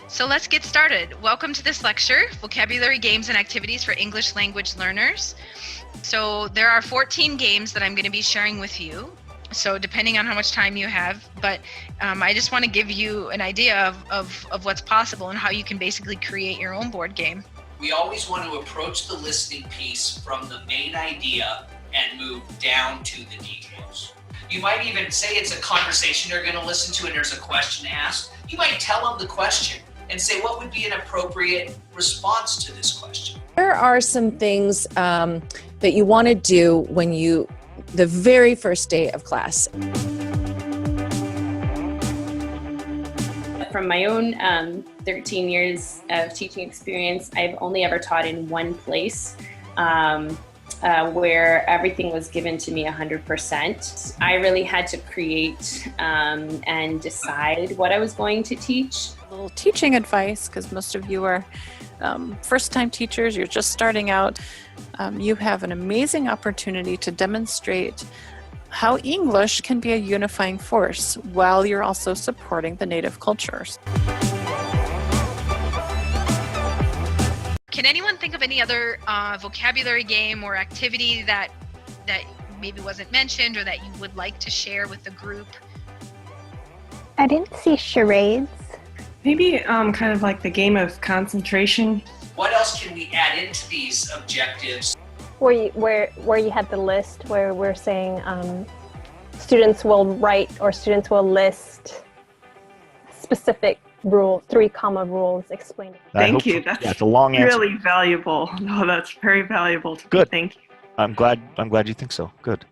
So let's get started. Welcome to this lecture, Vocabulary Games and Activities for English Language Learners. So there are 14 games that I'm going to be sharing with you. So depending on how much time you have, but I just want to give you an idea of what's possible and how you can basically create your own board game. We always want to approach the listening piece from the main idea and move down to the details. You might even say it's a conversation they're going to listen to and there's a question asked. You might tell them the question and say, what would be an appropriate response to this question? There are some things that you want to do when the very first day of class. From my own 13 years of teaching experience, I've only ever taught in one place where everything was given to me 100%. I really had to create and decide what I was going to teach. A little teaching advice, because most of you are first-time teachers, you're just starting out. You have an amazing opportunity to demonstrate how English can be a unifying force while you're also supporting the native cultures. Can anyone think of any other vocabulary game or activity that maybe wasn't mentioned or that you would like to share with the group? I didn't see charades. Maybe kind of like the game of concentration. What else can we add into these objectives? Where you had the list where we're saying students will write or students will list specific rules, 3 comma rules explaining. Thank you. That's a long answer. Really valuable. No, that's very valuable to me. Good. Thank you. I'm glad you think so. Good.